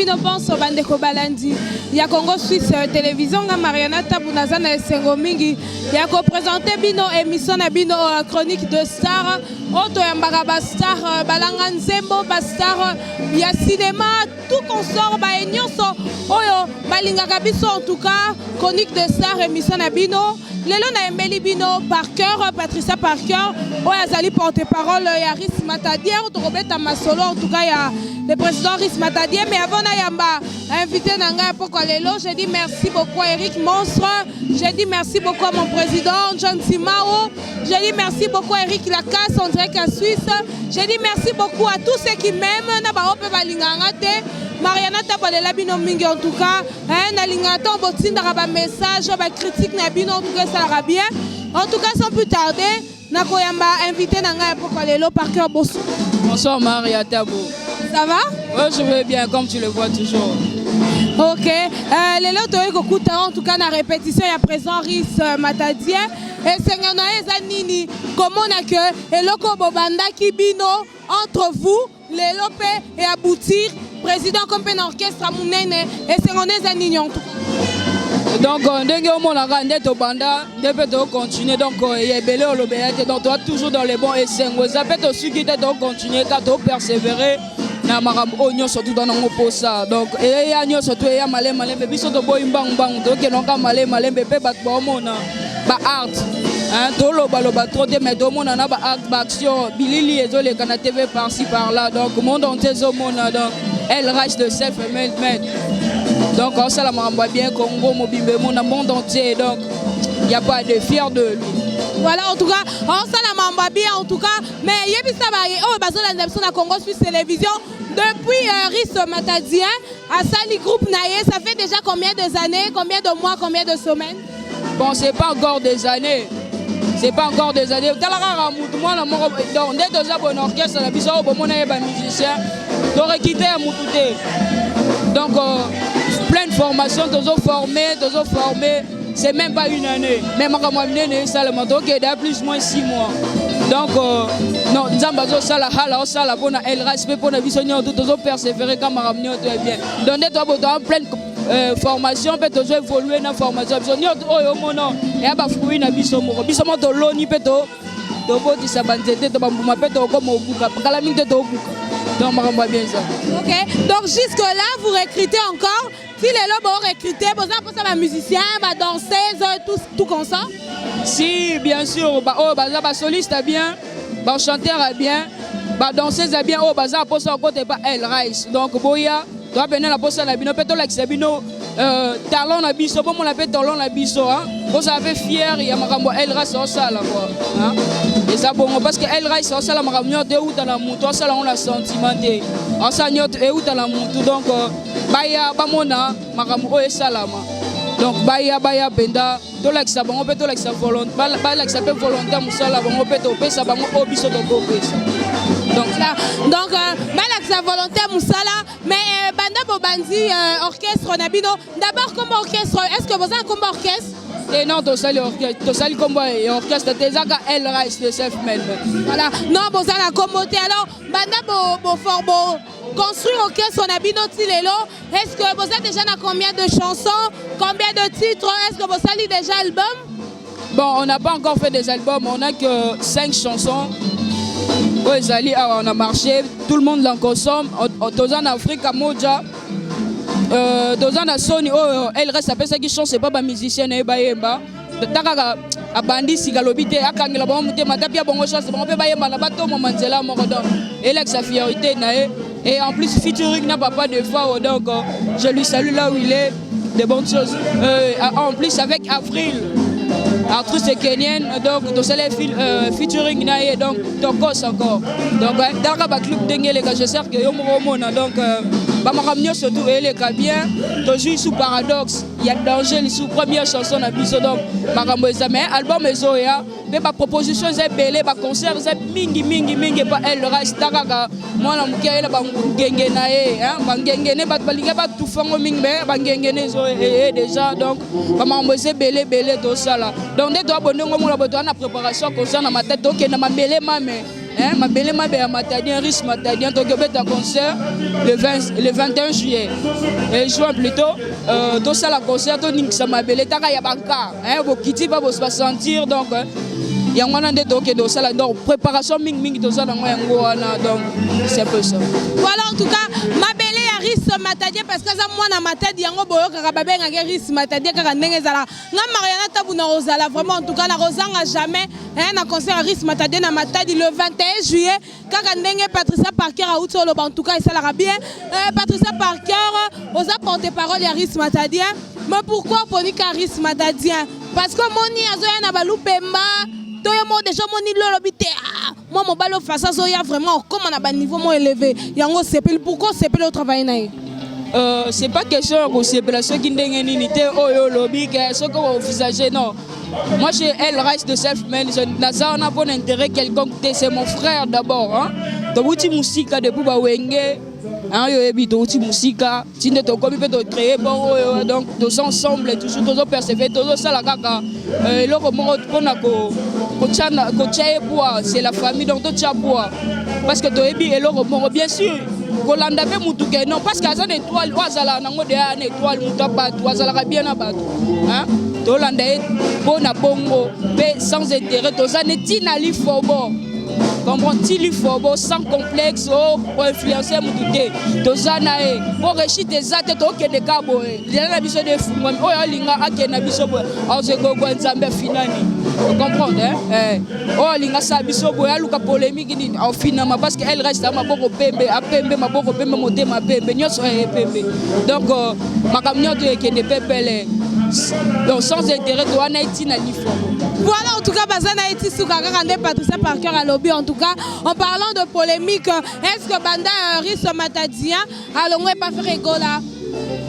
bino bonso bandeko balandi ya Congo Suisse télévision nga Mariana Tabunaza na esengo mingi ya ko présenter bino émission na bino chronique de star auto ya mbaka ba star balanga nzembo ba star ya cinéma tout consort ba nyonso oyo balingaka biso en tout cas chronique de star émission na bino lelo na embeli bino par cœur Patricia par cœur oyo azali porte-parole ya Riss Matadier to kobeta masolo en tout cas ya le président Riss Matadier. Mais avant Nayamba invité Nanga pour lelo, j'ai dit merci beaucoup à Eric Monstre, j'ai dit merci beaucoup à mon président John Simao, j'ai dit merci beaucoup à Eric Lacasse en direct à Suisse, j'ai dit merci beaucoup à tous ceux qui m'aiment na ba ope balinganga te Mariana Tabalela bino mingi en tout cas na lingata on botinda ba message ba critique na bino en tout cas ça ira bien. En tout cas sans plus tarder na koyamba invité Nanga pour lelo par cœur bonsoir. Bonsoir Maria Tabo. Ça va? Oui, je vais bien, comme tu le vois toujours. Ok. Les lots en tout cas, la répétition, il y a présent Riss Matadier. Et c'est Nini, comment on a que, et loko bobanda kibino, entre vous, les lopé et aboutir, président comme un orchestre à Mounene, et c'est Nini en tout cas. Donc, on a continuer. Donc, il y a belé au lobéate, donc, toi, toujours dans les bons essais. Vous avez aussi quitté, donc, continuer, quand persévérer. Na makambo onyo surtout dans nos posa donc et ya nyo surtout ya malé mais biso to boy mbang bang donc longa malé bébé bat ba mona ba art hein to lo ba trop de mais do mona na ba art ba action bilili ezole kana TV par ci par là donc monde entier zo mona donc elle reste de self made donc on ça la makambo bien Congo mobimbe mona monde entier donc il y a pas de fier de lui. Voilà, en tout cas, on s'en a bien en tout cas, mais il y a la Congo Suisse Télévision depuis Riss Matadier à Sali Groupe Naye, ça fait déjà combien d'années, combien de mois, combien de semaines? Bon, c'est pas encore des années. C'est pas encore des années. Moi, donc, dès que j'ai un orchestre, la biso au moment où musicien, donc quitté à Moutouté. Donc, plein de formations, toujours formé. C'est même pas une année. Même quand moi je ça le moto qui est plus ou moins 6 mois. Donc non, Zambazo ça la hala ça la bonne elle respect pour la vision tout toujours persévérer quand ramener très bien. Donc toi en pleine formation peut toujours évoluer dans formation. Vision oh mon nom et aba fruit na biso moto loni peto to boti sabanzete to bambuma peto comme au buka kala minte to buka. Donc on bien ça. OK. Donc jusque là vous recrutez encore. Si les lobos recrutés, vous avez un musicien, une danseuse, tout comme ça? Si, bien sûr, bah soliste bien, bah chanteur bien, bah danseuse bien, bah pour ça côté pas elle Rice. Donc boya, doit venir la poste la bino, peut-être l'exabino talon la biso, bon on l'appelle talon la biso, hein. Vous avez fier, il y a makambo elle Rice au sala quoi, hein. Et ça bon parce que elle Rice au sala makambo de où dans la mouton, ça là on a sentimenté, en sagnote et où dans la mouton donc baya bamona makambo e salama donc baya benda to l'exa bango pe to l'exa volonté ba l'exa pe volonté musala bango pe to pesa bango obiso to ko pesa donc ba l'exa volonté musala mais banda bobandi orchestre nabino d'abord comme orchestre est-ce que vous avez un combat orchestre? Et non, tu sali orchestre, tu sali combat et orchestre, tu as elle reste self-made. Voilà, non, vous avez la communauté alors, banda construire orchestre on a binoti lelo. Est-ce que vous avez déjà combien de chansons, combien de titres? Est-ce que vous avez déjà album? Bon, on n'a pas encore fait des albums, on n'a que 5 chansons. On a marché, tout le monde l'en consomme. En Afrique, à Moja. Dans un Sony, elle reste à personne qui chante, c'est pas ma musicienne et Bayemba. Takaka a bandi sigalobité, a kangela bon muté, matapia bon chance, bon peut Bayemba la bateau, mon manzela, mon rodon. Elle a sa fierté, et en plus, featuring n'a pas de fois, donc je lui salue là où il est, de bonnes choses. En plus, avec Avril, artiste kenyenne, donc dans les featuring, donc Tokos encore. Donc, dans le club d'Engele, je sais que Yomoromona, donc. Bamakamnyo surtout elle est bien, toujours sous paradoxe, il y a danger sous première chanson na biso donc makambo mais album ezoya mais ba proposition est belé ba concert est mingi pas elle reste takaka moi na mukela ba ngenge na hein ba ngenge ne ba balinga ba tout fango mingi mais ba ngenge ne zo déjà donc bamakambo est belé tout ça là donc dès toi bongo mo la boto na préparation concert na ma tête donc na mabele mame hein, mabele mabe ya matadien risque matadien donc un concert le 21 juillet et juin plutôt tout ça la concert to ningisa mabele taka ya banka hein bokiti va se sentir donc yango wana nde toke do sala donc préparation mingi to ça yango wana donc c'est un peu ça. Voilà en tout cas mabele ya risque matadien parce que ça mwana matadi yango boyo kaka babenga ke risque matadien kaka ndenge zala nga Mariana Tabuna Rosala vraiment en tout cas na Rosanga jamais hein na concert risque matadien na matadi le 21 juillet kaka ndenge Patricia Parker a outi en tout cas ça la bien Patricia Parker osa porte-parole ya risque matadien mais pourquoi ponika risque matadien parce que moni azoya na balupemba déjà mon l'obité moi mon ballon face à Zoya vraiment comme on a un niveau moins élevé yango c'est pourquoi c'est le travail naï c'est pas question de séparation qui n'est pas unité oh lobby ce qu'on envisager non moi j'ai elle reste de self-made on a bon intérêt quelconque c'est mon frère d'abord hein donc outil musique depuis Bawenge hein yo ebito outil musique tinde to comme peut créer bon donc tous ensemble toujours tous persévérer tous ça la kaka eloko moko pona ko chana ko chae bois c'est la famille donc to cha bois parce que to ebi eloko moko bien sûr kolanda pe mutu ke non parce que azan étoile wazala nango de an étoile mutu batu wazala bien na batu hein to landa pona bongo pe sans intérêt to za netina li fobo comprends-tu fobo sans complexe pour influencer mututé tozana pour réussir tes actes to ke de kabo la biso de fou o linga akena biso bo aze go nzambe finani comprendre hein o linga sa biso bo ya luka polémique ni au finalement parce que elle reste à maboko pembe a pembe maboko pembe motema pembe nyoso pembe donc makamnyo to ekende pepele donc sans intérêt to ana itina li fobo. Voilà en tout cas Bazana et Tissouka Kande Patricia Parker à lobby en tout cas en parlant de polémique est-ce que Banda Riso Matadia allons pas faire égola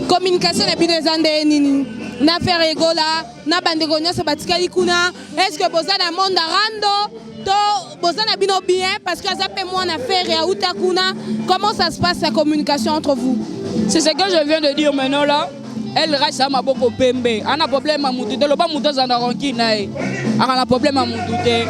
communication et puis des années nini na faire égola na bandegonia sabatika likuna est-ce que Bozana monde rando to Bozana bino bien parce que ça fait moins affaire et utakuna comment ça se passe la communication entre vous? C'est ce que je viens de dire maintenant là. Elle reste à ma boko pembe. On a problème à moutouté. Le bas moutouté en ranking nae. On a problème à moutouté.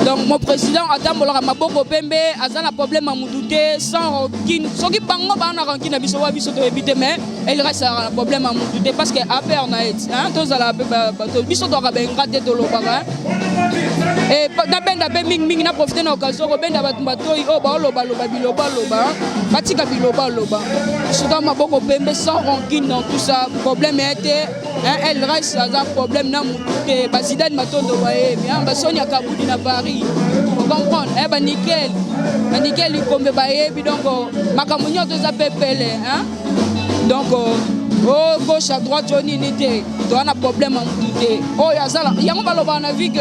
Donc mon président attend ma boko pembe. On a problème à moutouté sans ranking. Ce qui bango ba on a ranking na biso wa biso to éviter mais elle reste à problème à moutouté parce que après on a été hein tous à la biso to ka ben raté to lo ba et na benda be ming na profiter na occasion ko benda bato o ba lo ba biloba batika biloba loba souvent ma boko pembe sans ranking dans tout ça problème était elle reste à un problème na muté bazidane matondo bae bien ba Sonia Kabudi na Paris vous comprenez ba nickel il kombe bae donc makamunyo to za pepele hein donc oh gauche à droite Johnny unité to ana problème à muté oh yazala yango baloba na vie que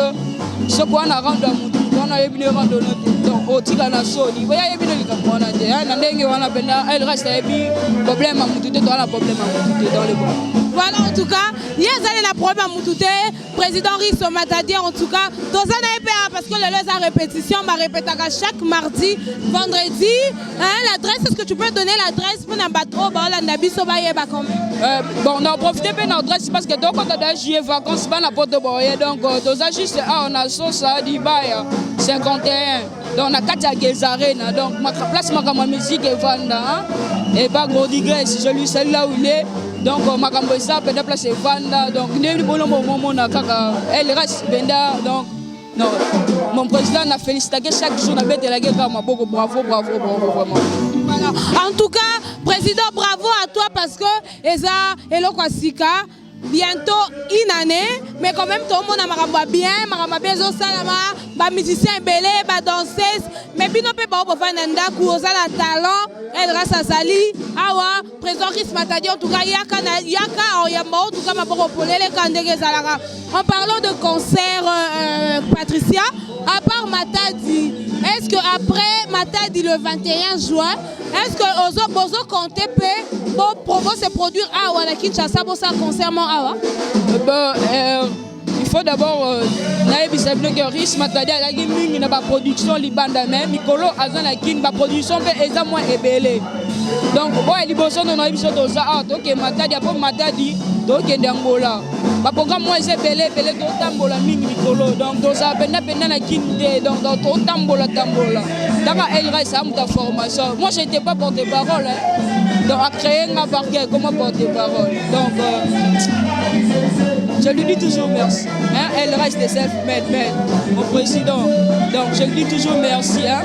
ce qu'on a rendu à muté on a bien rendu donc otika na soni voya yebino likamona te na ndenge wana penda elle reste ebi problème à muté to ana problème à muté dans le bon. Voilà en tout cas, il y a un problème à Moutouté, président Riso Matadia en tout cas, dans un EPA parce que le répétition, ma répétera chaque mardi, vendredi. L'adresse, est-ce que tu peux donner l'adresse pour un bateau, bon, on a profité de notre adresse parce que donc on a des vacances, pas n'importe quoi. Donc, dans juste on a sauce à Dibaya 51. Donc, on a 4 Gezarena. Donc, ma place, ma musique est Vanda. Et pas gros digresse, je lui sais là où il est. Donc, ma camboisa peut déplacer Vanda. Donc, elle reste Benda. Donc, non, mon président a félicité chaque jour. Bravo, bravo, vraiment. Voilà. En tout cas, président, bravo à toi parce que Eza Elo Kwasika. Bientôt une année, mais quand même tout le monde a bien, ma musicien belé, ma danseuse, mais bien on peut pas pour faire nanda kuosa la talent, elle reste à Sali, awa, président Riso Matadia en tout cas yaka en tout cas ma pour les candidats zalara. En parlant de concert, Patricia, à part Matadi, est-ce que après Matadi le 21 juin, est-ce que Ozo compte pour promo se produire à Ouana Kinshasa pour ça concernant Awa? Il faut d'abord que Riso Matadia a une production libanda même Mikolo Azan a une production est moins ébélée. Donc, il y a des choses qui sont OK Matadi après Matadi donc Angola. baprogramme moi eza ebele totambola mingi mikolo donc tozala penda na kini te donc totambola taka elra ça moto formation moi j'étais pas porte-parole donc à créer un parquet comment porte-parole donc je lui dis toujours merci. Hein? Elle reste self-made, mon président. Donc je lui dis toujours merci. Hein?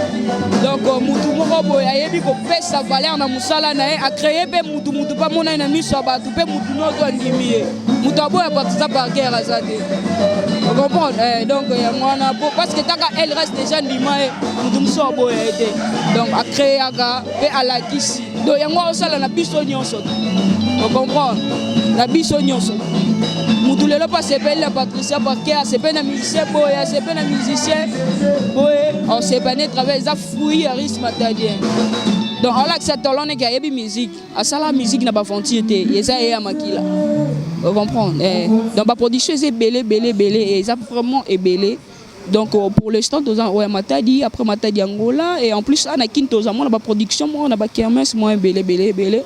Donc Moutou Morobo, il y a sa valeur dans Moussala, a créé Moutou pas mon ennemi sur Batou, Moutou Noto Andimier. Moutabo a parti par guerre à Zade. Vous comprenez? Donc parce que elle reste déjà Ndimae, Moutou Moussabo a été. Donc a créé à la Kissi. Donc il y a moi aussi la Bissonion. Vous comprenez? La Bissonion. Moutoulélo pas c'est belle la Patricia Parker, c'est pas un musicien boya, c'est pas un musicien boya, on s'est pas né travailler ça fouille à risque matadien. Donc on accepte on est gars et musique, à ça la musique n'a pas frontière, et ça est à Makila. Vous comprenez? Donc la production c'est belé et ça vraiment est belé. Donc pour l'instant tous en ouais Matadi, après Matadi Angola et en plus on a Kintos on a pas production, moi on a pas kermesse, moi belé.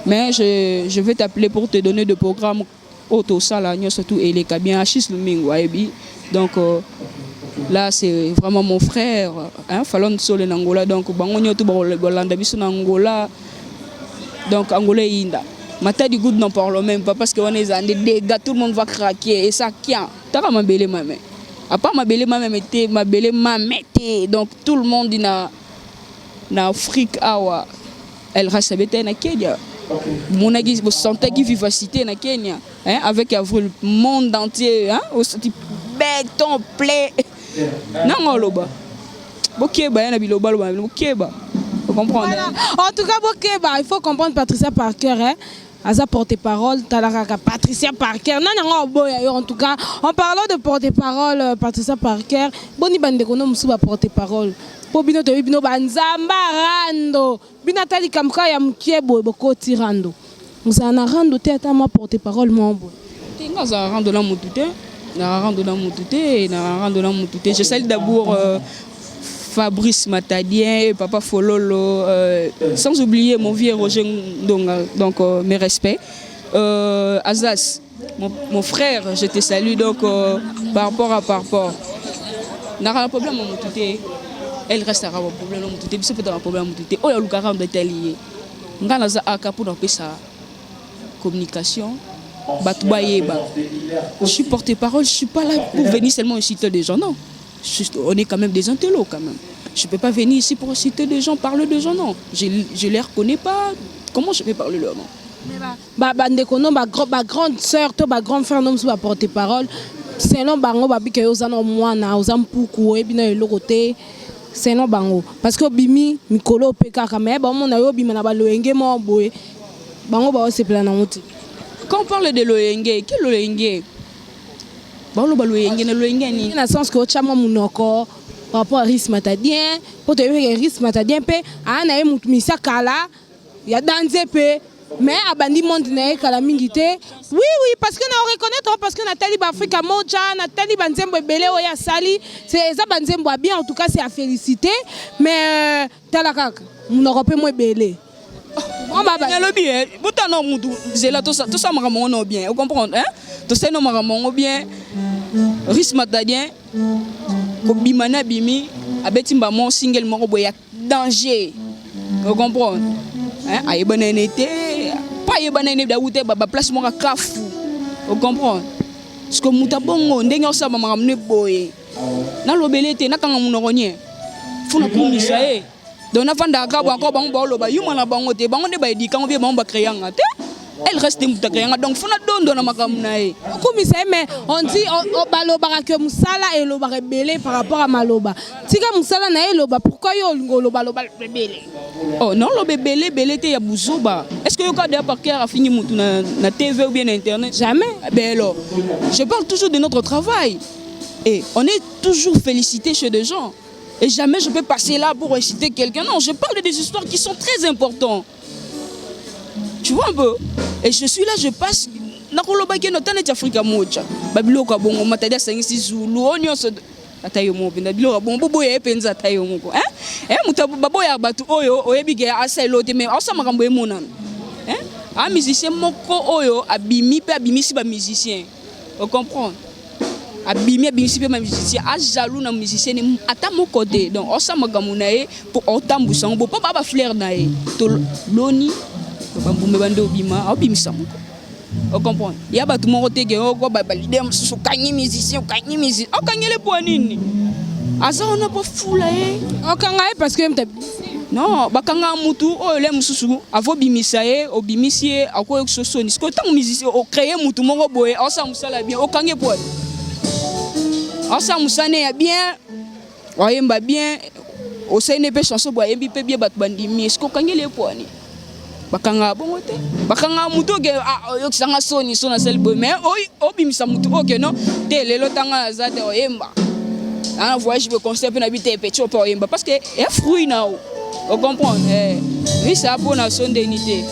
Mais je vais t'appeler pour te donner des programmes auto sala surtout et les bien Achis Lumingo donc là c'est vraiment mon frère hein Fallon Sol en Angola donc bango nyoto bolanda biso na Angola donc Angola inda Matadi good n'en parle même pas parce que on est en dégâts tout le monde va craquer et ça tient taka mabele mamé à part mabele mamé donc tout le monde na Afrique awa elle reste bête na Kenya. Mon avis, vous sentez qu'il vivacité na Kenya, hein, avec le monde entier, hein, aussi béton plein. Non, loba. Bokeba, yana biloba, bokeba. Vous comprenez? En tout cas, bokeba, il faut comprendre Patricia Parker, hein. Aza porte-parole, Talaraka Patricia Parker. En tout cas, en parlant de porte-parole, Patricia Parker, boni bande kono musuba porte-parole. Po bino to bino banzamba rando. Bina tali kamka ya mkiebo boko tirando. Musana rando te ata ma porte-parole mombo. Tinga za rando la mutute. Na rando la mutute. Je salue d'abord Fabrice Matadien, Papa Fololo, sans oublier mon vieux Roger Ndonga, donc mes respects. Azaz, mon frère, je te salue donc par rapport. N'a pas de problème à Moutouté. Elle restera un problème à Moutouté. Bisous peut-être un problème à Moutouté. Oh, il y a le caractère détaillé. N'a pas à pour faire sa communication. Je suis porte-parole, je ne suis pas là pour venir seulement inciter des gens, non. On est quand même des intellos quand même. Je ne peux pas venir ici pour citer des gens, parler de gens, non. Je ne les reconnais pas. Comment je vais parler leur nom? Ma grande soeur, ma grande frère, non, c'est porte-parole. Sinon, bango babi que aux anos moana, aux ampuku, et bien le côté. Sinon, bango. Parce que bimi, mikolo peka kamé, bon mon ayo bimi na ba loenge mo boy. Bango ba se plana moti. Quand on parle de loenge, quel loenge? Bango ba loenge na loenge ni. Dans le sens que chama munoko par rapport à risque matadien, pour te dire risque matadien pe, ana e mutumisa kala, ya danze pe. Mais abandi monde na kala mingité. Oui, parce que na reconnaître parce que Nathalie Africa Moja, Nathalie Banzembo belé oya sali, c'est ça Banzembo bien en tout cas c'est à féliciter, mais talakaka, mon Europe moi belé. On va bien. Butano mudu, zela tout ça maramono bien. Vous comprenez hein? Tout ça no maramono bien. Risque matadien. Ko bimana bimi, abetimba mon single moko boya danger. Vous comprenez? Hein? Ayebanenete. Pas yebanene daoute ba place mo kafu. Vous comprenez? Parce que mutabongo ndenge osaba maramne boye. Na lobelete na kanga munoronye. Funa kumisa e. Donc na encore bango loba yuma na bango te bango ne ba edika on bien bango ba créer ngate. Elle reste muta créer donc funa dondo na makamna e. Kumisa mais on dit baloba que musala et loba rebelle par rapport à maloba. Tika musala na e loba pourquoi yo loba rebelle? Oh non, le belé te ya buzuba. Est-ce que le cas Parker a fini na TV ou bien na internet? Jamais. Ben alors, je parle toujours de notre travail. Et on est toujours félicité chez des gens. Et jamais je peux passer là pour inciter quelqu'un. Non, je parle des histoires qui sont très importantes. Tu vois un peu? Et je suis là, je passe. Nakoloba ke notane Africa moja. Babilo ka bongo matadia sangisi Zulu onyo so atayo mo binda bilo bon bobo ye penza atayo moko muta babo ya batu oyo oyebige aselo te mais asa makambo emona musicien moko oyo abimi pe abimisi ba musicien Vous comprenez? Abimi pe ma musicien a jaloux na musicien ata mon côté donc on samaga munae pour otambu sango po baba flair nae to loni to bambumbe bande obima obimisa moko on comprend ya ba tout mon côté ke ko ba leader mususu kanyi musicien o kanyele po nini asa ona po fula o kangae parce que non bakanga mutu o le mususu avo bimisa obimisi akoyo sosoni sko tant musicien o créer mutu moko boye o sa musala bien o kange po ensemble ça n'est bien oyemba bien au CNP chanson boye mbi bien bat bandimi est-ce qu'on kangé les poani bakanga bongote bakanga muto ke yo sanga soni sona sel boy mais obimisa muto ok non te lelo tanga zate oyemba un voyage de concert na bité petit au oyemba parce que est fruit na on comprend oui ça pour na son d'unité.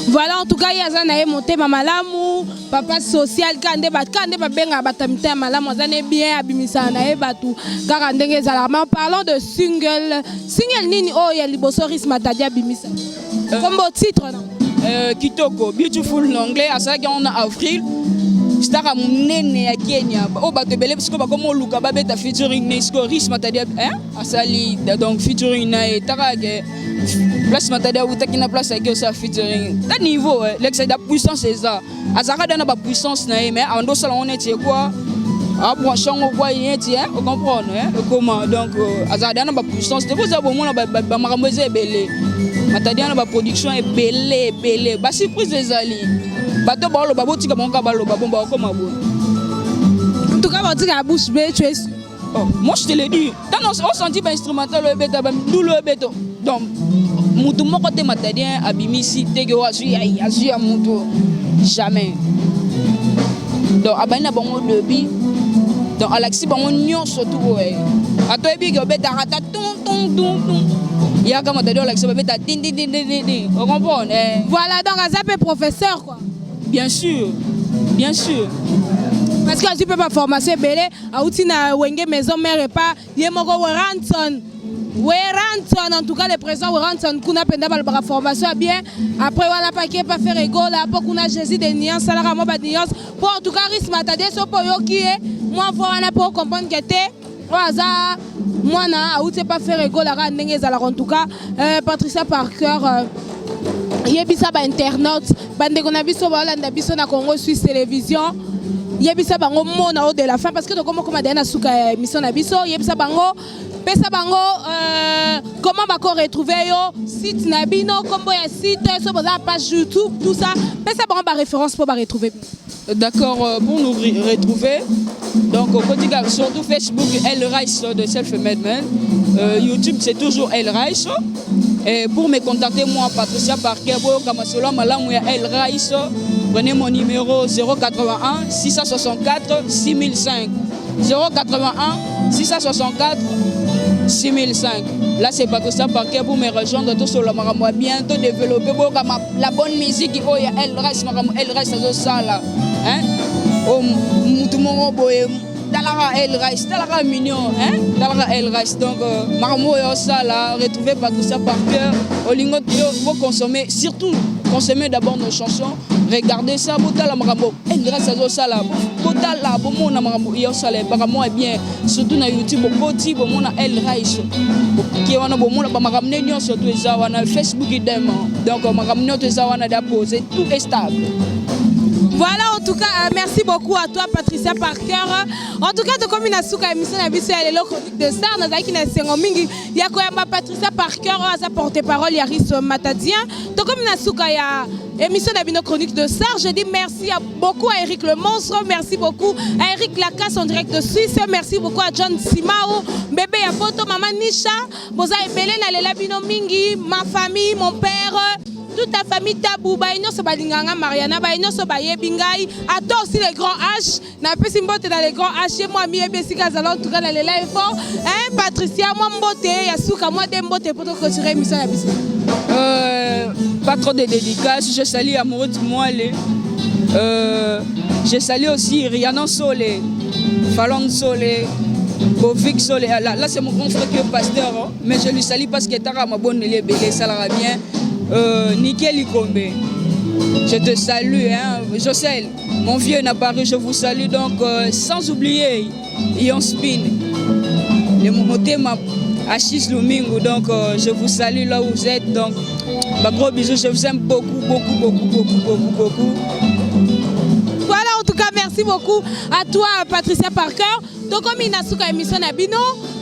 Voilà, en tout cas, il y a un monté mamalamu, papa social, kande babenga batamita malamu, zane bien abimisa na batu, karandenge zalarma. Parlons de single nini oh ya libosoris matadia bimisa. Comme au titre non? Kitoko, beautiful en anglais, à ça qu'on a avril. Stara munene ya Kenya. Oh bato belé parce que ba comme luka ba beta featuring Nesco Ris matadia hein? Asali donc featuring na etaka place matadia utaki na place avec ça featuring. Ta niveau l'excès de puissance c'est ça. Azaka dana ba puissance na mais ando sala on est quoi? Ah bon chango quoi yeti hein? Vous comprenez hein? Comment donc azaka dana ba puissance. De vous abo mona ba makamboze belé. Matadia na ba production est belé. Ba surprise des ali. Bato ba lo babotika monka ba lo babomba comme abo. En tout cas, on dit que la bouche bée, tu es. Oh, moi je te le dis. Dans on sentit ba instrumental le beta ba doulo beto. Donc mutu moko te matadien abimisi tege wazu ya mutu jamais. Donc abana bango debi. Donc Alexis bango nyonso tout ouais. Ato ebi ke beta rata ton. Il y a comme matadien Alexis beta din. On comprend Voilà donc Azapé professeur quoi. Bien sûr. Parce que tu peux pas formation belé, outi na wenge maison mère et pas yemoko Weranson en tout cas le président Weranson kuna penda ba formation bien après voilà pas qui pas faire ego là pour kuna Jésus de nuance ça la mo ba nuance pour en tout cas risque matadé so pour yo qui est moi voilà pour comprendre que té waza moi na outi pas faire ego là ndenge za la en tout cas Patricia Parker yebisa ba internaute bande ko na biso ba landa biso na Congo Suisse télévision yebisa bango mona au de la fin parce que to comme dana suka émission na biso yebisa bango pesa bango comment ba ko retrouver yo site na bino combo ya site so boza page YouTube tout ça pesa bango ba référence pour ba retrouver. D'accord, pour nous retrouver donc au quotidien surtout Facebook El Rice de Self Made Man, YouTube c'est toujours El Rice. Et pour me contacter, moi, Patricia Parker, El Rice, prenez mon numéro 081 664 6005. 081 664 6005. Là, c'est Patricia Parker pour me rejoindre tout sur le Maramou. Bientôt développer la bonne musique. Oh, il y a El Rice, El Rice, ça là. Hein? Oh, tout le monde, Dalara El Rice, Dalara mignon, hein? Dalara El Rice. Donc, Marmo et ça là, retrouver Patricia Parker. Olingo, il faut consommer, surtout consommer d'abord nos chansons. Regardez ça, Botala Maramo, El Rice, ça là. Botala, Bomona Maramo, il y a ça là. Maramo est bien, surtout sur YouTube, Boti, Bomona El Rice. Qui est en Bomona, Maramne, surtout ça, on a Facebook et Dem. Donc, Maramne, ça, on a déposé, tout est stable. Voilà, en tout cas, merci beaucoup à toi, Patricia Parker. En tout cas, tu comme une souka émission à Bissau, elle est chronique de star. Nous avons mingi. Il y a quand même Patricia Parker, sa porte-parole, Yaris Matadien. Tu comme une souka émission à chronique de star. Je dis merci beaucoup à Eric le Monstre, merci beaucoup à Eric Lacasse en direct de Suisse, merci beaucoup à John Simao, bébé Yapoto, maman Nisha, Boza Ebele, Nalela Bino Mingi, ma famille, mon père. Toute ta famille Tabou, Baïno Sobalinganga, Mariana, Baïno Sobaye Bingai, à toi aussi les grands H, n'a pas si mbote dans les grands H, chez moi, Mie Bessika Zalon, en tout cas dans les lives forts. Hein, Patricia, moi mbote, Yasuka, moi des mbote pour te clôturer l'émission à Bissau. Pas trop de dédicaces, je salue amoureux de moi, je salue aussi Rihanna Solé, Fallon Solé, Bovik Solé, là c'est mon grand frère qui est pasteur, hein, mais je lui salue parce que Tara ma bonne, elle est belle, ça la bien. Nickel Ikombe, Je te salue, hein. Jocel, mon vieux Nabaré, je vous salue. Donc, sans oublier Ion Spin, le Momotema Achis Lumingo. Donc, je vous salue là où vous êtes. Donc, bah, gros bisous, je vous aime beaucoup, beaucoup, beaucoup, beaucoup, beaucoup, beaucoup. Voilà, en tout cas, merci beaucoup à toi, Patricia Parker. Donc, comme il a souka émission Nabino,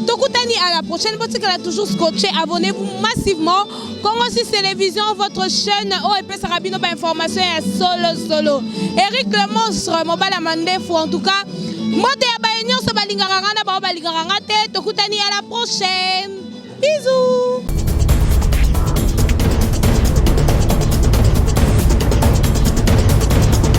Tokutani à la prochaine. Votre qu'elle a toujours scotché. Abonnez-vous massivement. Congo 6 Télévision, votre chaîne OEP Sarabino, information et solo. Eric le monstre, Mobile Amandefou, en tout cas. Mote ya baenyo so balingaranga na ba balingaranga te. Tokutani à la prochaine. Bisous.